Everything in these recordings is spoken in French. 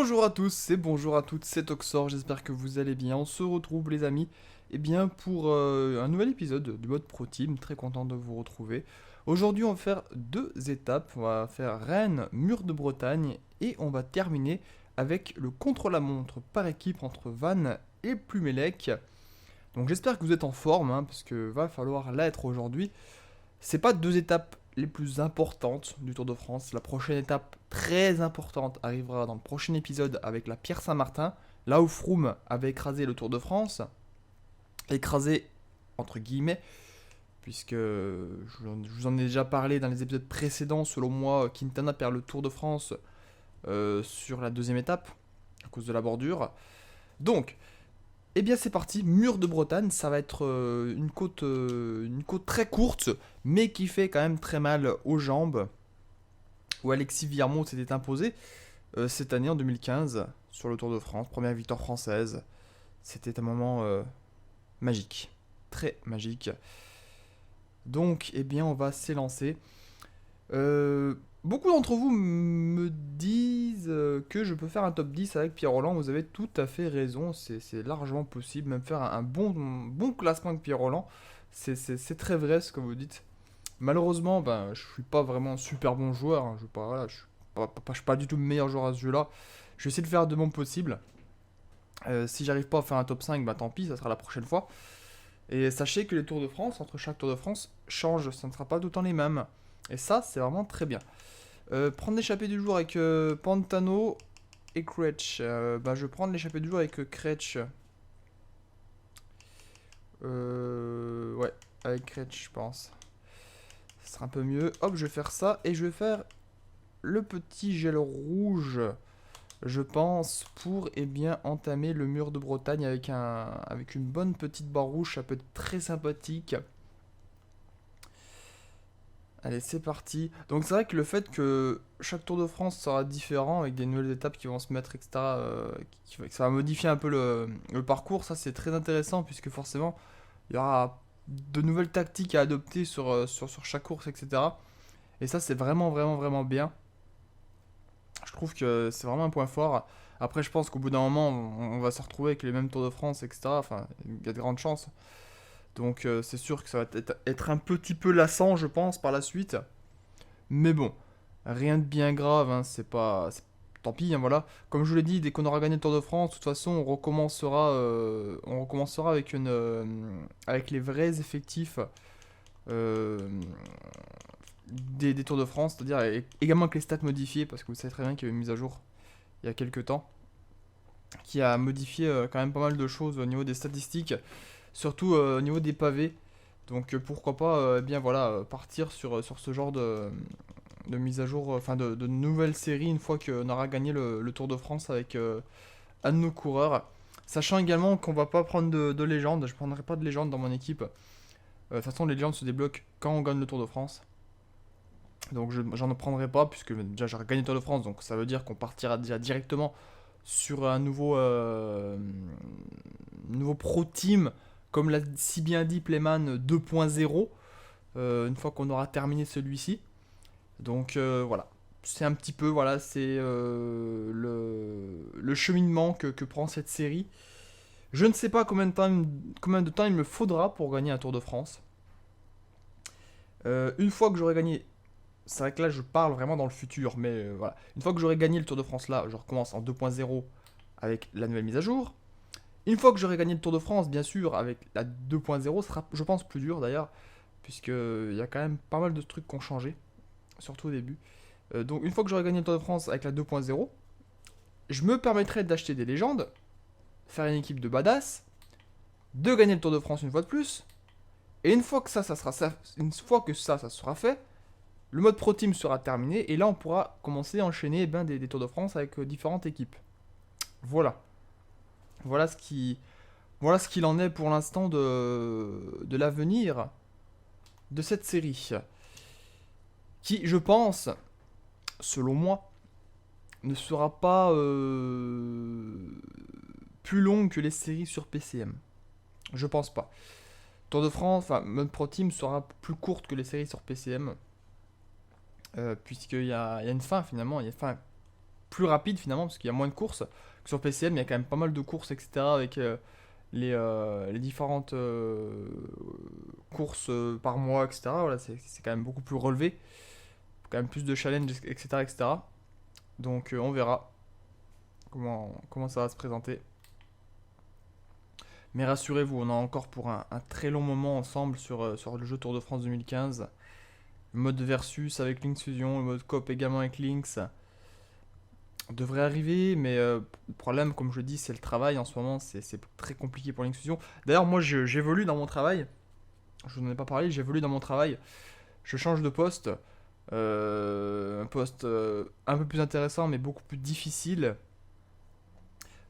Bonjour à tous et bonjour à toutes, c'est Toxor, j'espère que vous allez bien. On se retrouve les amis, pour un nouvel épisode du mode Pro Team, très content de vous retrouver. Aujourd'hui on va faire deux étapes, on va faire Rennes, Mur de Bretagne et on va terminer avec le contre-la-montre par équipe entre Vannes et Plumelec. Donc j'espère que vous êtes en forme, parce que va falloir l'être aujourd'hui. C'est pas deux étapes les plus importantes du Tour de France. La prochaine étape très importante arrivera dans le prochain épisode avec la Pierre Saint-Martin, là où Froome avait écrasé le Tour de France. Écrasé entre guillemets, puisque je vous en ai déjà parlé dans les épisodes précédents. Selon moi, Quintana perd le Tour de France sur la deuxième étape à cause de la bordure. Donc, eh bien c'est parti, Mur de Bretagne, ça va être une côte très courte, mais qui fait quand même très mal aux jambes, où Alexis Villarmont s'était imposé cette année en 2015 sur le Tour de France, première victoire française. C'était un moment magique, très magique. Donc, eh bien on va s'élancer. Beaucoup d'entre vous me disent que je peux faire un top 10 avec Pierre Roland. Vous avez tout à fait raison, c'est largement possible. Même faire un bon classement avec Pierre Roland, c'est très vrai ce que vous dites. Malheureusement, ben, je suis pas vraiment un super bon joueur, hein. Je suis pas du tout le meilleur joueur à ce jeu-là. Je vais essayer de faire de mon possible. Si j'arrive pas à faire un top 5, bah tant pis, ça sera la prochaine fois. Et sachez que les Tours de France, entre chaque Tour de France, changent. Ça ne sera pas tout le temps les mêmes. Et ça, c'est vraiment très bien. Prendre l'échappée du jour avec Pantano et Kretsch. Je vais prendre l'échappée du jour avec Kretsch. Ouais, avec Kretsch, je pense. Ce sera un peu mieux. Hop, je vais faire ça. Et je vais faire le petit gel rouge, je pense, pour entamer le mur de Bretagne avec une bonne petite barre rouge. Ça peut être très sympathique. Allez, c'est parti. Donc c'est vrai que le fait que chaque Tour de France sera différent avec des nouvelles étapes qui vont se mettre, etc., ça va modifier un peu le parcours, ça c'est très intéressant puisque forcément il y aura de nouvelles tactiques à adopter sur chaque course, etc. Et ça c'est vraiment bien. Je trouve que c'est vraiment un point fort. Après je pense qu'au bout d'un moment on va se retrouver avec les mêmes Tours de France, etc. Enfin, il y a de grandes chances. Donc c'est sûr que ça va être un petit peu lassant, je pense, par la suite. Mais bon, rien de bien grave, hein, tant pis, hein, voilà. Comme je vous l'ai dit, dès qu'on aura gagné le Tour de France, de toute façon, on recommencera avec les vrais effectifs euh, des Tours de France, c'est-à-dire également avec les stats modifiées, parce que vous savez très bien qu'il y a eu une mise à jour il y a quelques temps, qui a modifié quand même pas mal de choses au niveau des statistiques, surtout au niveau des pavés. Donc pourquoi pas partir sur ce genre de mise à jour, enfin de nouvelles séries une fois qu'on aura gagné le Tour de France avec un de nos coureurs. Sachant également qu'on va pas prendre de légende, je prendrai pas de légende dans mon équipe. De toute façon, les légendes se débloquent quand on gagne le Tour de France. Donc j'en prendrai pas, puisque déjà j'aurai gagné le Tour de France, donc ça veut dire qu'on partira déjà directement sur un nouveau pro team, comme l'a si bien dit Playman 2.0, une fois qu'on aura terminé celui-ci. Donc voilà, c'est un petit peu, voilà, c'est le cheminement que prend cette série. Je ne sais pas combien de temps il me faudra pour gagner un Tour de France. Une fois que j'aurai gagné, c'est vrai que là je parle vraiment dans le futur, mais voilà. Une fois que j'aurai gagné le Tour de France là, je recommence en 2.0 avec la nouvelle mise à jour. Une fois que j'aurai gagné le Tour de France, bien sûr, avec la 2.0, ce sera, je pense, plus dur d'ailleurs, puisqu'il y a quand même pas mal de trucs qui ont changé, surtout au début. Donc une fois que j'aurai gagné le Tour de France avec la 2.0, je me permettrai d'acheter des légendes, faire une équipe de badass, de gagner le Tour de France une fois de plus, et une fois que ça sera fait, le mode Pro Team sera terminé, et là on pourra commencer à enchaîner des Tours de France avec différentes équipes. Voilà. Voilà voilà ce qu'il en est pour l'instant de l'avenir de cette série. Qui, je pense, selon moi, ne sera pas plus longue que les séries sur PCM. Je pense pas. Tour de France, enfin, Mode Pro Team sera plus courte que les séries sur PCM. Puisqu'il y a une fin finalement, il y a une fin plus rapide finalement, parce qu'il y a moins de courses que sur PCM, mais il y a quand même pas mal de courses, etc. avec les différentes courses par mois, etc. Voilà, c'est quand même beaucoup plus relevé, quand même plus de challenges, etc. etc. Donc on verra comment ça va se présenter. Mais rassurez-vous, on a encore pour un très long moment ensemble sur le jeu Tour de France 2015. Le mode versus avec Lynx Fusion, le mode coop également avec Lynx devrait arriver, mais le problème, comme je dis, c'est le travail en ce moment, c'est très compliqué pour Lynx Fusion. D'ailleurs, moi j'évolue dans mon travail, je vous en ai pas parlé, j'évolue dans mon travail, je change de poste, un poste un peu plus intéressant, mais beaucoup plus difficile.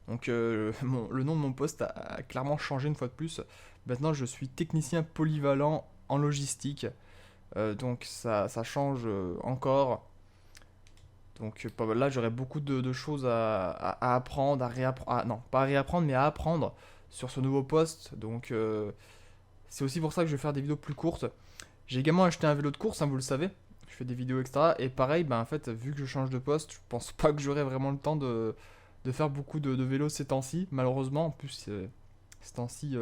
Donc le nom de mon poste a clairement changé une fois de plus. Maintenant, je suis technicien polyvalent en logistique. Donc ça change encore. Donc là, j'aurais beaucoup de choses à apprendre, à réapprendre. Non, pas à réapprendre, mais à apprendre sur ce nouveau poste. Donc c'est aussi pour ça que je vais faire des vidéos plus courtes. J'ai également acheté un vélo de course, hein, vous le savez. Je fais des vidéos extra. Et pareil, ben, en fait, vu que je change de poste, je pense pas que j'aurai vraiment le temps de faire beaucoup de vélo ces temps-ci. Malheureusement, en plus, ces temps-ci,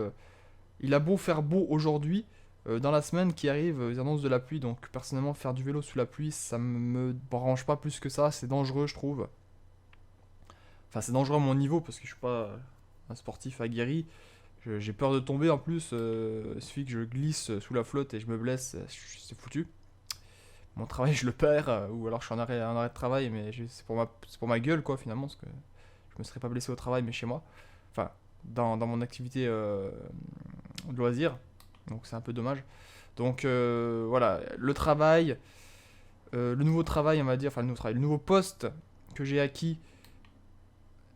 il a beau faire beau aujourd'hui. Dans la semaine qui arrive, ils annoncent de la pluie, donc personnellement faire du vélo sous la pluie, ça me branche pas plus que ça, c'est dangereux je trouve. Enfin c'est dangereux à mon niveau parce que je suis pas un sportif aguerri. J'ai peur de tomber en plus, il suffit que je glisse sous la flotte et je me blesse, c'est foutu. Mon travail je le perds, ou alors je suis en arrêt de travail, mais c'est pour ma gueule quoi finalement, parce que je me serais pas blessé au travail mais chez moi. Enfin, dans mon activité de loisir. Donc c'est un peu dommage. Donc voilà, le travail, le nouveau travail, on va dire, enfin le nouveau travail, le nouveau poste que j'ai acquis,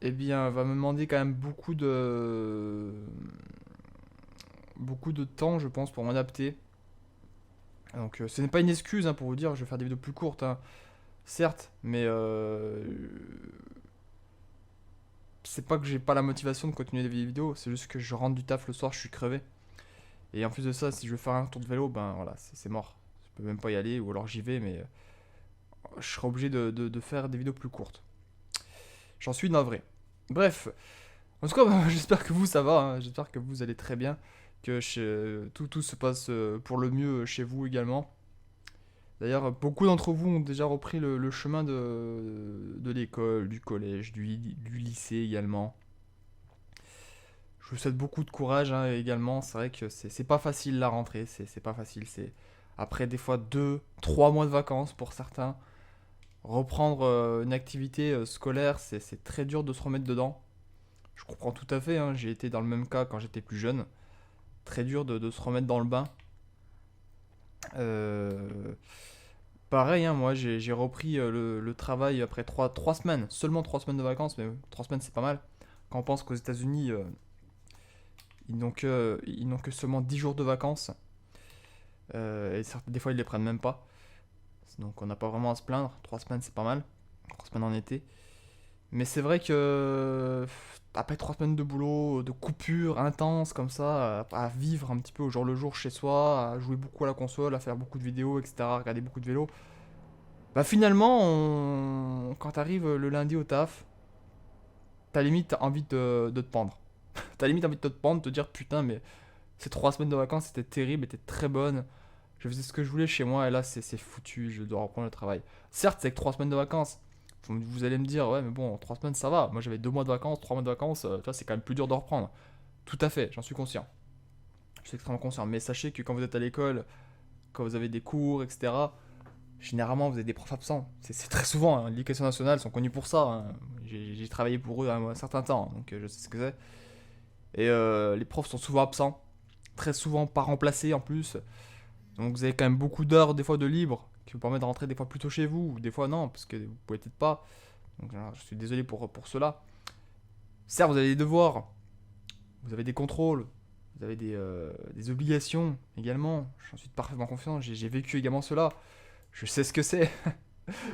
eh bien, va me demander quand même beaucoup de temps, je pense, pour m'adapter. Donc ce n'est pas une excuse hein, pour vous dire, je vais faire des vidéos plus courtes, hein, certes, mais c'est pas que j'ai pas la motivation de continuer des vidéos, c'est juste que je rentre du taf le soir, je suis crevé. Et en plus de ça, si je veux faire un tour de vélo, ben voilà, c'est mort. Je peux même pas y aller, ou alors j'y vais, mais je serai obligé de faire des vidéos plus courtes. J'en suis navré. Bref, en tout cas, j'espère que vous ça va, hein. J'espère que vous allez très bien, que tout se passe pour le mieux chez vous également. D'ailleurs, beaucoup d'entre vous ont déjà repris le chemin de l'école, du collège, du lycée également. Je vous souhaite beaucoup de courage hein, également. C'est vrai que c'est pas facile la rentrée, c'est pas facile. C'est après des fois 2, 3 mois de vacances pour certains. Reprendre une activité scolaire, c'est très dur de se remettre dedans. Je comprends tout à fait, hein, j'ai été dans le même cas quand j'étais plus jeune. Très dur de se remettre dans le bain. Euh, Pareil, hein, moi j'ai repris le travail après 3 semaines, seulement 3 semaines de vacances, mais 3 semaines c'est pas mal. Quand on pense qu'aux États-Unis, ils n'ont que seulement 10 jours de vacances. Et des fois, ils les prennent même pas. Donc, on n'a pas vraiment à se plaindre. 3 semaines, c'est pas mal. 3 semaines en été. Mais c'est vrai que après 3 semaines de boulot, de coupure intense comme ça, à vivre un petit peu au jour le jour chez soi, à jouer beaucoup à la console, à faire beaucoup de vidéos, etc., à regarder beaucoup de vélos, bah finalement, quand t'arrives le lundi au taf, t'as limite envie de te pendre. T'as limite envie de te pendre, de te dire putain, mais ces 3 semaines de vacances c'était terrible, étaient très bonnes. Je faisais ce que je voulais chez moi et là c'est foutu, je dois reprendre le travail. Certes, c'est que 3 semaines de vacances. Vous allez me dire, ouais, mais bon, 3 semaines ça va. Moi j'avais 2 mois de vacances, 3 mois de vacances, tu vois, c'est quand même plus dur de reprendre. Tout à fait, j'en suis conscient. Je suis extrêmement conscient. Mais sachez que quand vous êtes à l'école, quand vous avez des cours, etc., généralement vous avez des profs absents. C'est très souvent, hein. L'éducation nationale sont connus pour ça, hein. J'ai travaillé pour eux un certain temps, donc je sais ce que c'est. Et les profs sont souvent absents, très souvent pas remplacés en plus. Donc vous avez quand même beaucoup d'heures des fois de libre qui vous permettent de rentrer des fois plus tôt chez vous, ou des fois non, parce que vous pouvez peut-être pas. Donc je suis désolé pour cela. Certes, vous avez des devoirs, vous avez des contrôles, vous avez des obligations également. J'en suis parfaitement confiant, j'ai vécu également cela. Je sais ce que c'est.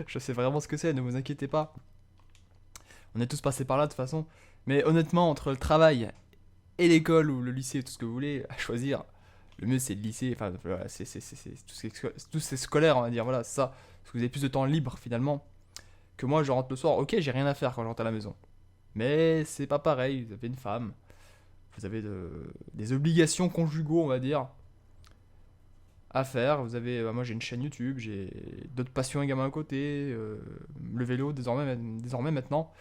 Je sais vraiment ce que c'est, ne vous inquiétez pas. On est tous passés par là de toute façon. Mais honnêtement, entre le travail et l'école ou le lycée, tout ce que vous voulez, à choisir, le mieux c'est le lycée, enfin voilà, c'est tout ce qui est scolaire, on va dire, voilà, c'est ça. Parce que vous avez plus de temps libre finalement. que moi je rentre le soir. Ok, j'ai rien à faire quand je rentre à la maison. Mais c'est pas pareil, vous avez une femme, vous avez des obligations conjugaux, on va dire, à faire. Vous avez, moi j'ai une chaîne YouTube, j'ai d'autres passions également à côté, le vélo désormais maintenant.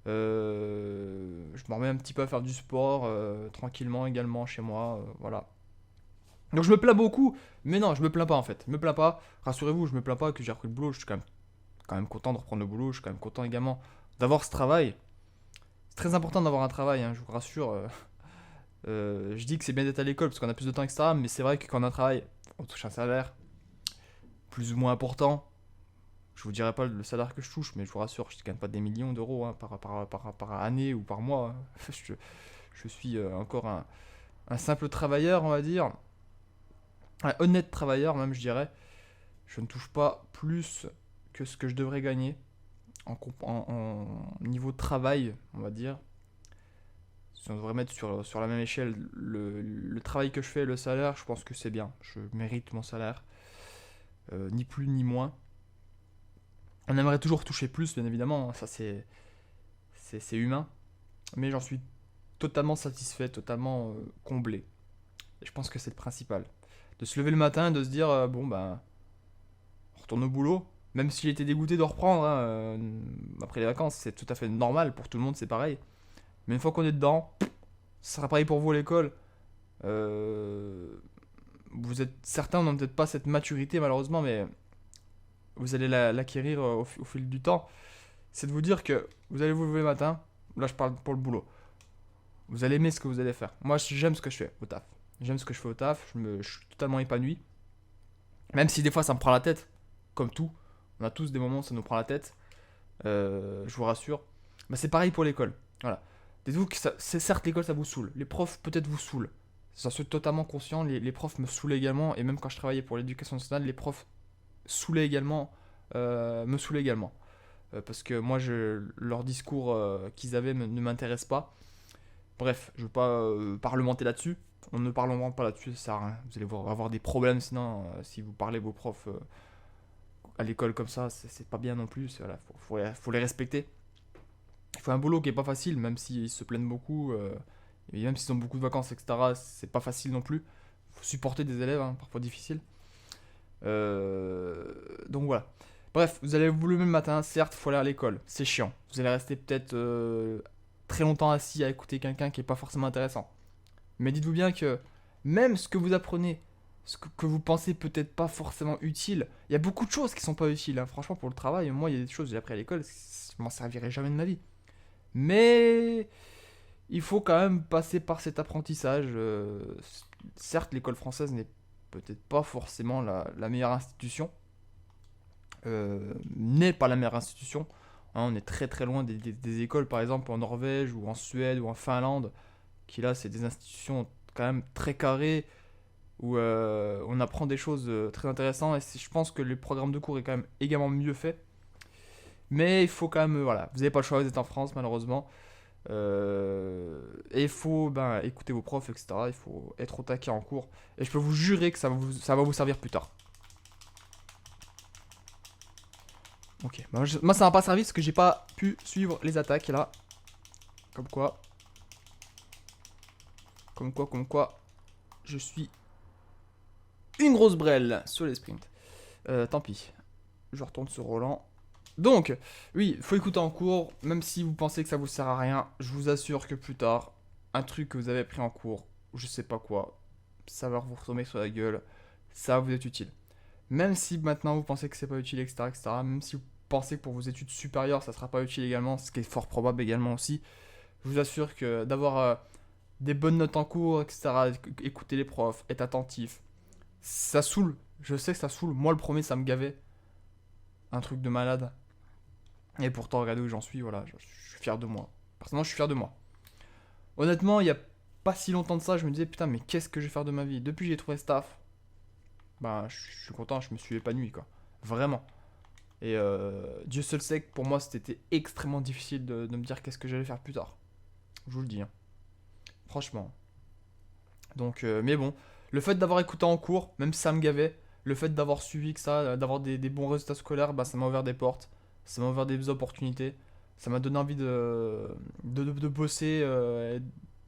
Je me remets un petit peu à faire du sport tranquillement également chez moi, voilà. Donc je me plains beaucoup, mais non, je me plains pas en fait. Je me plains pas, rassurez-vous, je me plains pas que j'ai repris le boulot, je suis quand même content de reprendre le boulot, je suis quand même content également d'avoir ce travail. C'est très important d'avoir un travail, hein, je vous rassure. Je dis que c'est bien d'être à l'école parce qu'on a plus de temps, etc. Mais c'est vrai que quand on a un travail, on touche un salaire plus ou moins important. Je vous dirai pas le salaire que je touche, mais je vous rassure, je ne gagne pas des millions d'euros hein, par année ou par mois, hein. Je suis encore un simple travailleur, on va dire. Un honnête travailleur, même, je dirais. Je ne touche pas plus que ce que je devrais gagner en niveau de travail, on va dire. Si on devrait mettre sur la même échelle le travail que je fais et le salaire, je pense que c'est bien. Je mérite mon salaire, ni plus ni moins. On aimerait toujours toucher plus, bien évidemment, hein, ça c'est humain. Mais j'en suis totalement satisfait, totalement comblé. Et je pense que c'est le principal. De se lever le matin et de se dire, bon ben, on retourne au boulot. Même s'il était dégoûté de reprendre hein, après les vacances, c'est tout à fait normal, pour tout le monde c'est pareil. Mais une fois qu'on est dedans, ça sera pareil pour vous à l'école. Euh, Vous êtes certains n'ont peut-être pas cette maturité malheureusement, mais vous allez l'acquérir au fil du temps. C'est de vous dire que vous allez vous lever le matin. Là, je parle pour le boulot. Vous allez aimer ce que vous allez faire. Moi, j'aime ce que je fais au taf. J'aime ce que je fais au taf. Je suis totalement épanoui. Même si des fois, ça me prend la tête. Comme tout. On a tous des moments où ça nous prend la tête. Je vous rassure. Bah, c'est pareil pour l'école. Voilà. Dites-vous que c'est certes l'école, ça vous saoule. Les profs, peut-être vous saoulent. J'en suis totalement conscient. Les profs me saoulaient également. Et même quand je travaillais pour l'éducation nationale, les profs saoulaient également. Me saoulaient également. Parce que moi, leur discours qu'ils avaient ne m'intéresse pas. Bref, je ne veux pas parlementer là-dessus. On ne parlemente pas là-dessus, ça sert à rien. Vous allez avoir des problèmes sinon, si vous parlez vos profs à l'école comme ça, c'est pas bien non plus. Voilà, faut les respecter. Il faut un boulot qui est pas facile, même s'ils se plaignent beaucoup, et même s'ils ont beaucoup de vacances, etc. C'est pas facile non plus. Faut supporter des élèves, hein, parfois difficiles. Donc voilà. Bref, vous allez vous lever le matin, certes, il faut aller à l'école, c'est chiant. Vous allez rester peut-être très longtemps assis à écouter quelqu'un qui est pas forcément intéressant. Mais dites-vous bien que même ce que vous apprenez, que vous pensez peut-être pas forcément utile, il y a beaucoup de choses qui sont pas utiles, hein. Franchement, pour le travail, moi, il y a des choses que j'ai appris à l'école, je m'en servirai jamais de ma vie. Mais il faut quand même passer par cet apprentissage. Certes, l'école française n'est peut-être pas forcément la meilleure institution, n'est pas la meilleure institution. Hein, on est très très loin des écoles, par exemple en Norvège ou en Suède ou en Finlande, qui là, c'est des institutions quand même très carrées, où on apprend des choses très intéressantes, et je pense que le programme de cours est quand même également mieux fait. Mais il faut quand même, voilà, vous n'avez pas le choix, vous êtes en France malheureusement. Et il faut écouter vos profs, etc. Il faut être au taquet en cours. Et je peux vous jurer que ça va vous servir plus tard. Ok, moi ça m'a pas servi parce que j'ai pas pu suivre les attaques là. Comme quoi. Comme quoi. Je suis une grosse brêle sur les sprints. Tant pis. Je retourne sur Roland. Donc, oui, faut écouter en cours, même si vous pensez que ça vous sert à rien, je vous assure que plus tard, un truc que vous avez appris en cours, ou je sais pas quoi, ça va vous retomber sur la gueule, ça va vous être utile. Même si maintenant vous pensez que c'est pas utile, etc., etc., même si vous pensez que pour vos études supérieures ça sera pas utile également, ce qui est fort probable également aussi, je vous assure que d'avoir des bonnes notes en cours, etc., écouter les profs, être attentif, ça saoule. Je sais que ça saoule. Moi, le premier, ça me gavait. Un truc de malade. Et pourtant, regardez où j'en suis, voilà, je suis fier de moi. Personnellement, je suis fier de moi. Honnêtement, il y a pas si longtemps de ça, je me disais, putain, mais qu'est-ce que je vais faire de ma vie? Depuis que j'ai trouvé staff, bah, je suis content, je me suis épanoui, quoi. Vraiment. Et Dieu seul sait que pour moi, c'était extrêmement difficile de me dire qu'est-ce que j'allais faire plus tard. Je vous le dis, hein. Franchement. Donc, mais bon, le fait d'avoir écouté en cours, même si ça me gavait, le fait d'avoir suivi que ça, d'avoir des bons résultats scolaires, bah, ça m'a ouvert des portes. Ça m'a ouvert des opportunités. Ça m'a donné envie de bosser,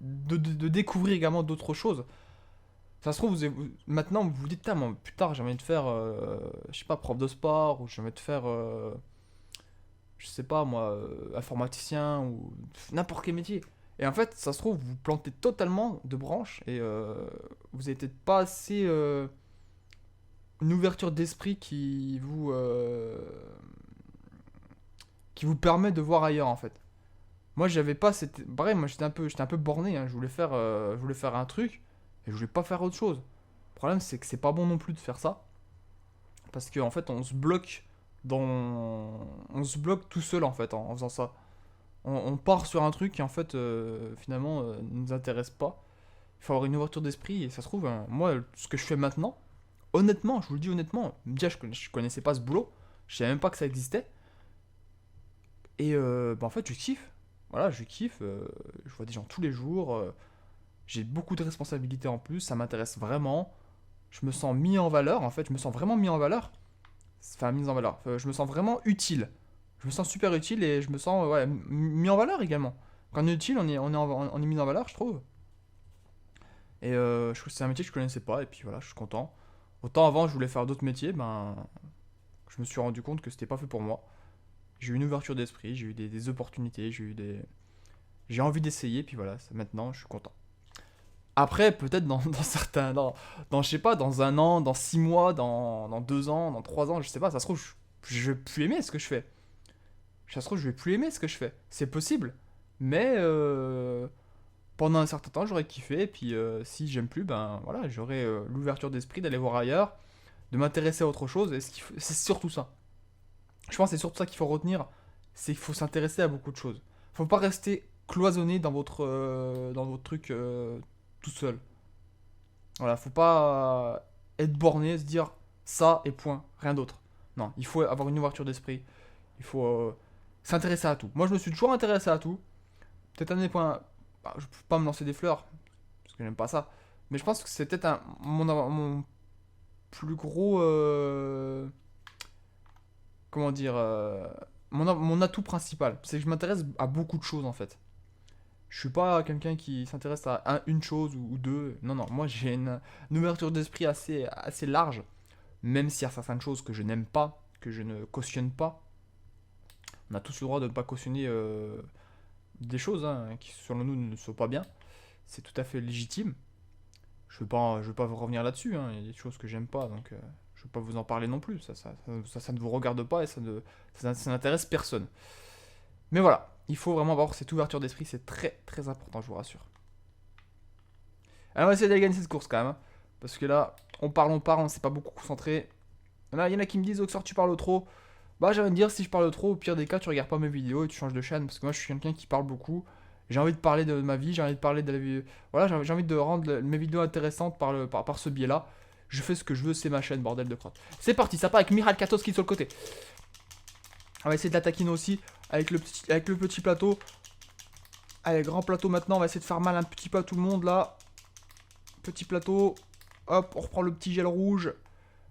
de découvrir également d'autres choses. Ça se trouve, maintenant vous vous dites, putain, moi, plus tard j'ai envie de faire, je sais pas, prof de sport, ou j'ai envie de faire, je sais pas moi, informaticien, ou n'importe quel métier. Et en fait, ça se trouve, vous plantez totalement de branches, et vous n'avez peut-être pas assez une ouverture d'esprit qui vous permet de voir ailleurs en fait. Moi j'avais pas cette. Pareil, moi j'étais un peu borné, hein. Je voulais faire un truc, et je voulais pas faire autre chose. Le problème c'est que c'est pas bon non plus de faire ça. Parce qu'en fait on se bloque on se bloque tout seul en fait en faisant ça. On part sur un truc qui en fait finalement ne nous intéresse pas. Il faut avoir une ouverture d'esprit et ça se trouve, hein, moi ce que je fais maintenant, honnêtement, je vous le dis honnêtement, déjà je connaissais pas ce boulot, je savais même pas que ça existait. Et bah, en fait je kiffe. Voilà, je kiffe, je vois des gens tous les jours, j'ai beaucoup de responsabilités en plus, ça m'intéresse vraiment. Je me sens mis en valeur en fait, je me sens vraiment mis en valeur. Enfin, mise en valeur. Je me sens vraiment utile. Je me sens super utile et je me sens ouais, mis en valeur également. Quand on est utile, on est mis en valeur, je trouve. Et je trouve que c'est un métier que je connaissais pas et puis voilà, je suis content. Autant avant, je voulais faire d'autres métiers, ben, je me suis rendu compte que c'était pas fait pour moi. J'ai eu une ouverture d'esprit, j'ai eu des opportunités, j'ai envie d'essayer, puis voilà, maintenant, je suis content. Après, peut-être dans certains. Je sais pas, dans un an, dans 6 mois, dans 2 ans, dans 3 ans, je sais pas, ça se trouve, je vais plus aimer ce que je fais. Ça se trouve, je vais plus aimer ce que je fais. C'est possible. Mais pendant un certain temps, j'aurais kiffé. Et puis, si j'aime plus, ben voilà, j'aurai l'ouverture d'esprit d'aller voir ailleurs, de m'intéresser à autre chose. Et c'est surtout ça. Je pense que c'est surtout ça qu'il faut retenir. C'est qu'il faut s'intéresser à beaucoup de choses. Faut pas rester cloisonné dans votre truc tout seul. Voilà, faut pas être borné, se dire ça et point, rien d'autre. Non, il faut avoir une ouverture d'esprit. Il faut s'intéresser à tout. Moi, je me suis toujours intéressé à tout. Peut-être un des points. Bah, je peux pas me lancer des fleurs, parce que j'aime pas ça. Mais je pense que c'est peut-être mon plus gros. Comment dire mon atout principal. C'est que je m'intéresse à beaucoup de choses en fait. Je suis pas quelqu'un qui s'intéresse à une chose ou deux. Non, non, moi j'ai une ouverture d'esprit assez large. Même s'il y a certaines choses que je n'aime pas, que je ne cautionne pas. On a tous le droit de ne pas cautionner des choses hein, qui selon nous ne sont pas bien. C'est tout à fait légitime. Je veux pas vous revenir là-dessus. Hein. Il y a des choses que j'aime pas, donc je veux pas vous en parler non plus. Ça ne vous regarde pas et ça n'intéresse personne. Mais voilà, il faut vraiment avoir cette ouverture d'esprit, c'est très très important, je vous rassure. Alors on va essayer d'aller gagner cette course quand même. Hein, parce que là, on parle, on s'est pas beaucoup concentré. Là, il y en a qui me disent, Oxford, tu parles trop. Bah, j'ai envie de dire, si je parle trop, au pire des cas, tu regardes pas mes vidéos et tu changes de chaîne. Parce que moi, je suis quelqu'un qui parle beaucoup. J'ai envie de parler de ma vie, j'ai envie de parler de la vie. Voilà, j'ai envie de rendre mes vidéos intéressantes par ce biais-là. Je fais ce que je veux, c'est ma chaîne, bordel de crotte. C'est parti, ça part avec Miral Katos qui est sur le côté. On va essayer de la taquiner aussi avec le petit plateau. Allez, grand plateau maintenant, on va essayer de faire mal un petit peu à tout le monde là. Petit plateau. Hop, on reprend le petit gel rouge.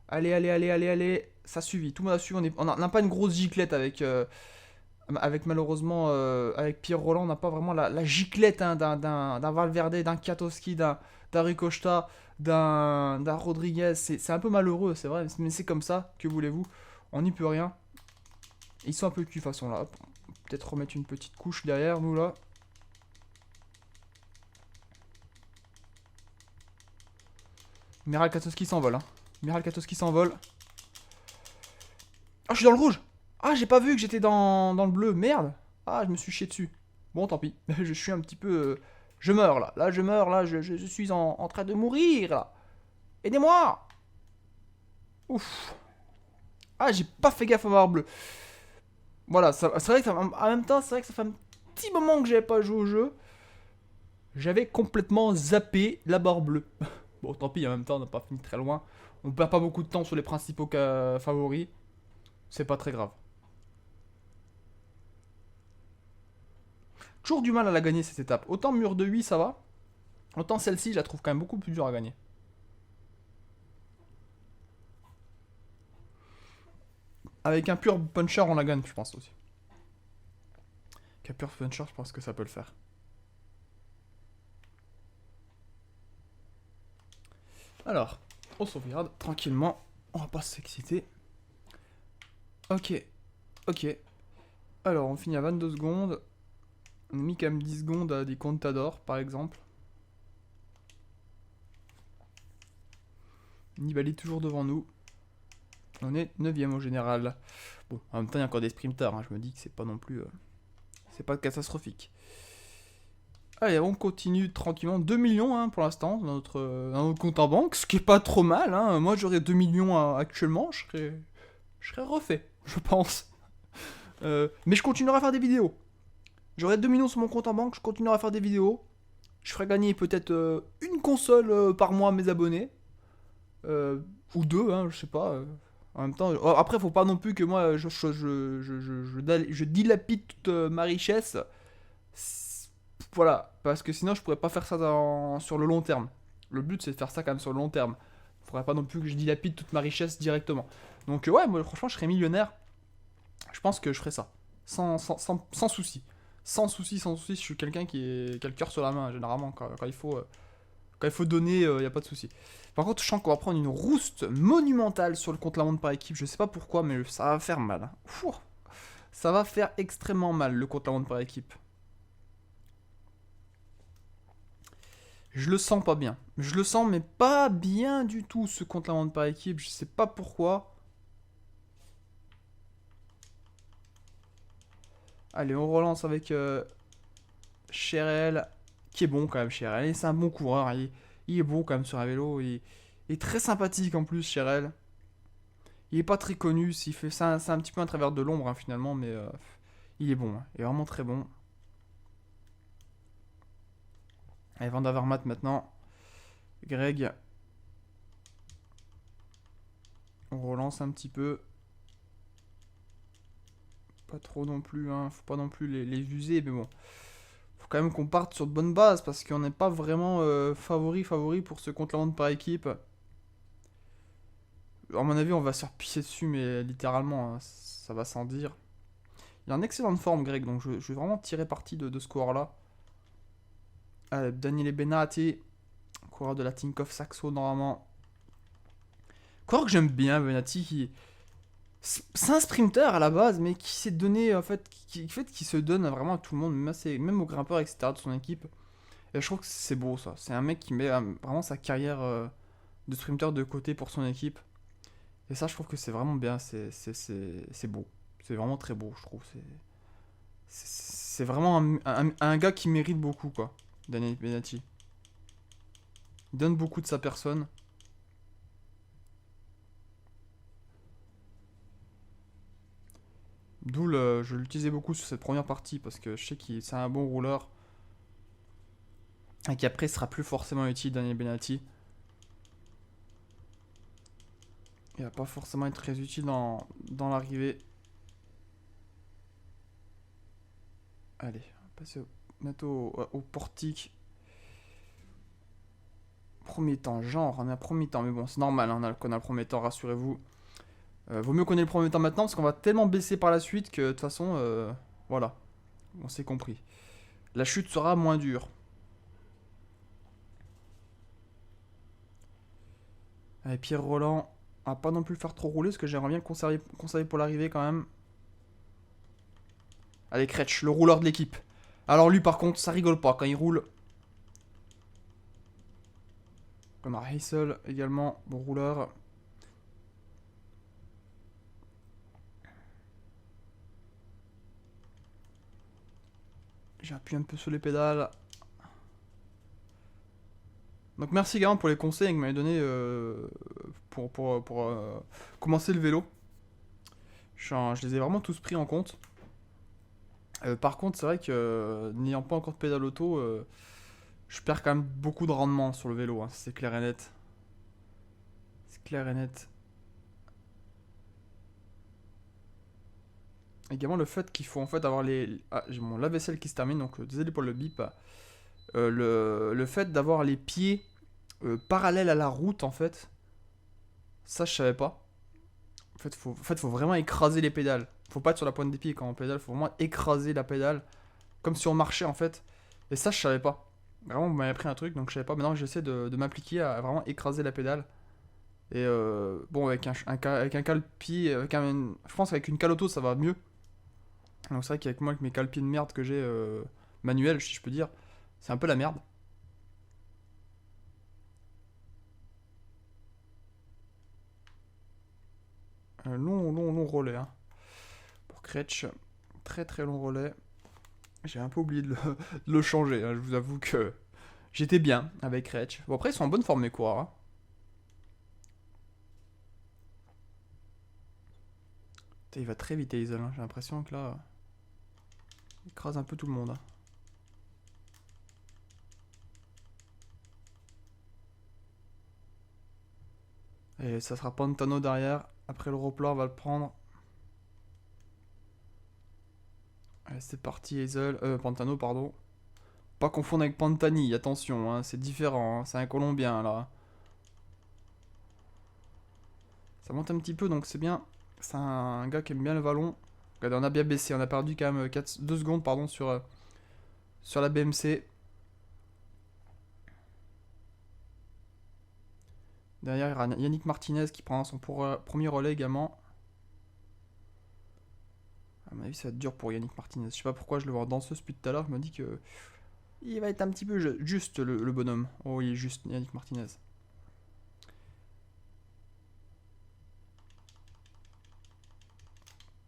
Allez, allez, allez, allez, allez. Ça suffit, tout le monde a suivi. On n'a pas une grosse giclette avec malheureusement, avec Pierre Roland, on n'a pas vraiment la giclette hein, d'un Valverde, d'un Kiatowski, d'un Ricosta, d'un Rodriguez. C'est un peu malheureux, c'est vrai, mais c'est comme ça, que voulez-vous. On n'y peut rien. Ils sont un peu cuits, de toute façon, là. Peut-être remettre une petite couche derrière, nous, là. Miral Katowski s'envole, hein. Miral Katowski s'envole. Ah, je suis dans le rouge. Ah, j'ai pas vu que j'étais dans le bleu. Merde. Ah, je me suis chié dessus. Bon, tant pis. Je suis un petit peu... je meurs, là. Là, je meurs, là. Je suis en train de mourir, là. Aidez-moi. Ouf. Ah, j'ai pas fait gaffe à ma barre bleue. Voilà, c'est vrai que en même temps, c'est vrai que ça fait un petit moment que j'avais pas joué au jeu. J'avais complètement zappé la barre bleue. Bon, tant pis, en même temps, on n'a pas fini très loin. On perd pas beaucoup de temps sur les principaux favoris. C'est pas très grave. Toujours du mal à la gagner cette étape. Autant mur de 8 ça va. Autant celle-ci je la trouve quand même beaucoup plus dure à gagner. Avec un pur puncher, on la gagne, je pense aussi. Avec un pur puncher, je pense que ça peut le faire. Alors, on sauvegarde tranquillement. On va pas s'exciter. Ok, ok. Alors, on finit à 22 secondes. On a mis quand même 10 secondes à des Contador, par exemple. Nibali toujours devant nous. On est 9ème au général. Bon, en même temps, il y a encore des sprinters. Hein. Je me dis que c'est pas non plus... c'est pas catastrophique. Allez, on continue tranquillement. 2 millions hein, pour l'instant dans notre compte en banque, ce qui est pas trop mal. Hein. Moi, j'aurais 2 millions actuellement, je serais refait, je pense. Mais je continuerai à faire des vidéos. J'aurai 2 millions sur mon compte en banque, je continuerai à faire des vidéos. Je ferai gagner peut-être une console par mois à mes abonnés. Ou deux, hein, je sais pas. En même temps, après, faut pas non plus que moi je dilapide toute ma richesse. Voilà, parce que sinon je pourrais pas faire ça sur le long terme. Le but c'est de faire ça quand même sur le long terme. Faudrait pas non plus que je dilapide toute ma richesse directement. Donc ouais, moi franchement je serais millionnaire. Je pense que je ferais ça. Sans souci. Sans souci, sans souci, je suis quelqu'un qui a le cœur sur la main, généralement, quand il faut donner, il n'y a pas de souci. Par contre, je sens qu'on va prendre une rouste monumentale sur le compte la montre par équipe. Je sais pas pourquoi, mais ça va faire mal. Hein. Ça va faire extrêmement mal, le compte la montre par équipe. Je le sens pas bien. Je le sens, mais pas bien du tout, ce compte la montre par équipe. Je sais pas pourquoi. Allez, on relance avec Cherel, qui est bon quand même, Cherel. C'est un bon coureur. Il est beau quand même sur un vélo. Il est très sympathique en plus, Cherel. Il est pas très connu. C'est un petit peu un travers de l'ombre hein, finalement, mais il est bon. Hein. Il est vraiment très bon. Allez, Van Avermaet maintenant. Greg. On relance un petit peu. Pas trop non plus, hein. Faut pas non plus les user, mais bon. Faut quand même qu'on parte sur de bonnes bases parce qu'on n'est pas vraiment favori pour ce compte la montre par équipe. À mon avis, on va se faire pisser dessus, mais littéralement, hein, ça va sans dire. Il est en excellente forme, Greg, donc je vais vraiment tirer parti de ce coureur-là. Daniele Benatti, coureur de la Tinkoff Saxo, normalement. Coureur que j'aime bien, Benatti, c'est un sprinter à la base, mais qui s'est donné, en fait, qui se donne vraiment à tout le monde, même aux grimpeurs, etc., de son équipe. Et je trouve que c'est beau, ça. C'est un mec qui met vraiment sa carrière de sprinter de côté pour son équipe. Et ça, je trouve que c'est vraiment bien, c'est beau. C'est vraiment très beau, je trouve. C'est vraiment un gars qui mérite beaucoup, quoi. Daniel Benatti. Il donne beaucoup de sa personne. D'où je l'utilisais beaucoup sur cette première partie parce que je sais que c'est un bon rouleur. Et qu'après, ce sera plus forcément utile, Daniel Benatti. Il va pas forcément être très utile dans l'arrivée. Allez, on va passer bientôt au portique. Premier temps, genre, on a un premier temps, mais bon, c'est normal, hein, qu'on a le premier temps, rassurez-vous. Vaut mieux qu'on ait le premier temps maintenant, parce qu'on va tellement baisser par la suite que, de toute façon, voilà, on s'est compris. La chute sera moins dure. Allez, Pierre Roland, on va pas non plus le faire trop rouler, parce que j'aimerais bien le conserver pour l'arrivée quand même. Allez, Kretsch, le rouleur de l'équipe. Alors lui, par contre, ça rigole pas quand il roule. On a Heysel également, bon rouleur. J'ai appuyé un peu sur les pédales. Donc merci également pour les conseils que vous m'avez donnés pour commencer le vélo. Je les ai vraiment tous pris en compte. Par contre, c'est vrai que n'ayant pas encore de pédale auto, je perds quand même beaucoup de rendement sur le vélo. Hein, c'est clair et net. C'est clair et net. Également le fait qu'il faut en fait avoir les... Ah, j'ai mon lave-vaisselle qui se termine, donc désolé pour le bip. Le fait d'avoir les pieds parallèles à la route, en fait, ça je savais pas. Faut vraiment écraser les pédales. Faut pas être sur la pointe des pieds quand on pédale, faut vraiment écraser la pédale. Comme si on marchait en fait. Et ça, je savais pas. Vraiment, vous m'avez appris un truc, donc je savais pas. Maintenant, j'essaie de m'appliquer à vraiment écraser la pédale. Et bon, avec un cale-pied, je pense qu'avec une cale auto, ça va mieux. Donc c'est vrai qu'avec moi, avec mes cale-pieds de merde que j'ai manuels, si je peux dire, c'est un peu la merde. Un long relais. Hein. Pour Kretsch, très très long relais. J'ai un peu oublié de le changer. Hein. Je vous avoue que j'étais bien avec Kretsch. Bon, après, ils sont en bonne forme, mes coureurs. Hein. Putain, il va très vite, Hazel. Hein. J'ai l'impression que là, il écrase un peu tout le monde. Hein. Et ça sera Pantano derrière. Après le replat, on va le prendre. Allez, c'est parti, Hazel. Pantano, pardon. Pas confondre avec Pantani, attention, hein, c'est différent. Hein, c'est un Colombien, là. Ça monte un petit peu, donc c'est bien. C'est un gars qui aime bien le vallon. Regardez, on a bien baissé. On a perdu quand même 2 secondes pardon, sur la BMC. Derrière, il y a Yannick Martinez qui prend son premier relais également. À mon avis, ça va être dur pour Yannick Martinez. Je sais pas pourquoi je le vois danseuse depuis tout à l'heure. Je me dis que il va être un petit peu juste le bonhomme. Oh, il est juste, Yannick Martinez.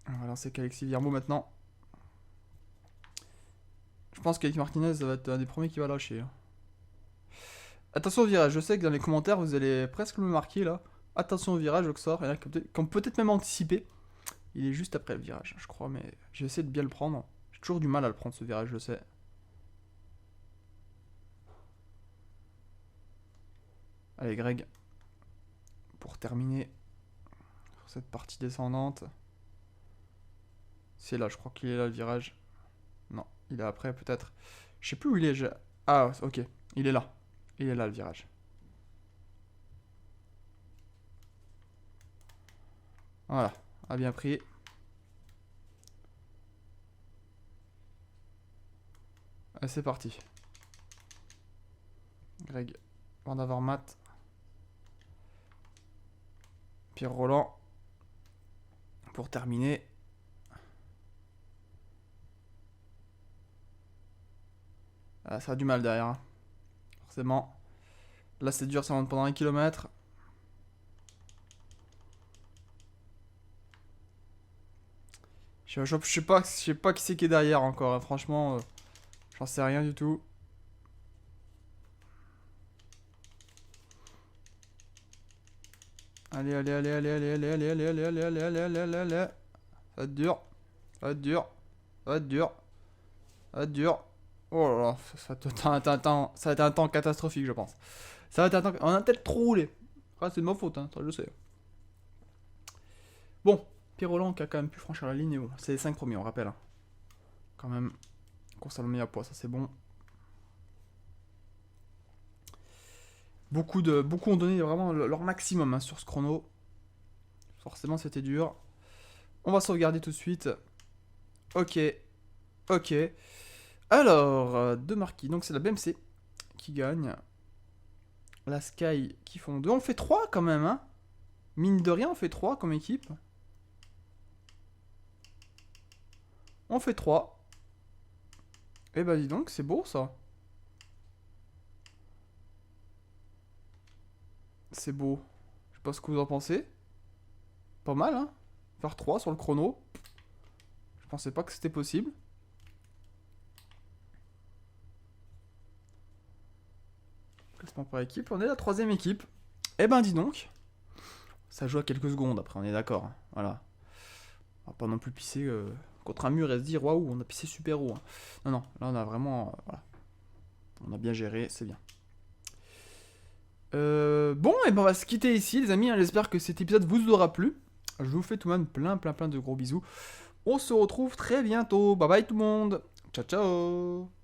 On va lancer qu'Alexis Viermo maintenant. Je pense qu'Alexis Martinez ça va être un des premiers qui va lâcher. Hein. Attention au virage, je sais que dans les commentaires vous allez presque me marquer là. Attention au virage, Oxor, il y en a qui ont peut-être même anticipé. Il est juste après le virage, je crois, mais j'ai essayé de bien le prendre. J'ai toujours du mal à le prendre ce virage, je sais. Allez Greg, pour terminer sur cette partie descendante. C'est là, je crois qu'il est là le virage. Non, il est après peut-être. Je sais plus où il est. Ah ok, il est là. Il est là le virage. Voilà, a bien pris. Allez, c'est parti. Greg, Van Avermaet. Pierre Roland. Pour terminer. Ah, ça a du mal derrière. Hein. Forcément. Là c'est dur, ça monte pendant 1 km. Je sais pas qui c'est qui est derrière encore. Hein. Franchement, j'en sais rien du tout. Allez, allez, allez, allez, allez, allez, allez, allez, allez, allez, allez, allez, allez, allez, allez. Ça va être dur. Ça va être dur. Ça va être dur. Ça va être dur. Oh là là, ça va être un temps catastrophique, je pense. Ça va être un temps... On a peut-être trop roulé. Ah, c'est de ma faute, hein, ça je sais. Bon, Pierre Roland qui a quand même pu franchir la ligne, et bon, c'est les 5 premiers, on rappelle. Hein. Quand même, course à l'homme à poids, ça c'est bon. Beaucoup ont donné vraiment leur maximum hein, sur ce chrono. Forcément, c'était dur. On va sauvegarder tout de suite. Ok. Ok. Alors, deux marquis. Donc, c'est la BMC qui gagne. La Sky qui font 2. On fait 3 quand même, hein. Mine de rien, on fait 3 comme équipe. On fait 3. Eh bah, dis donc, c'est beau ça. C'est beau. Je sais pas ce que vous en pensez. Pas mal, hein. Faire 3 sur le chrono. Je pensais pas que c'était possible. Classement par équipe. On est la 3ème équipe. Eh ben, dis donc. Ça joue à quelques secondes après, on est d'accord. Hein. Voilà. On va pas non plus pisser contre un mur et se dire waouh, on a pissé super haut. Hein. Non, non, là on a vraiment. Voilà. On a bien géré, c'est bien. Bon, et ben on va se quitter ici, les amis. Hein, j'espère que cet épisode vous aura plu. Je vous fais tout de même plein de gros bisous. On se retrouve très bientôt. Bye bye tout le monde. Ciao, ciao.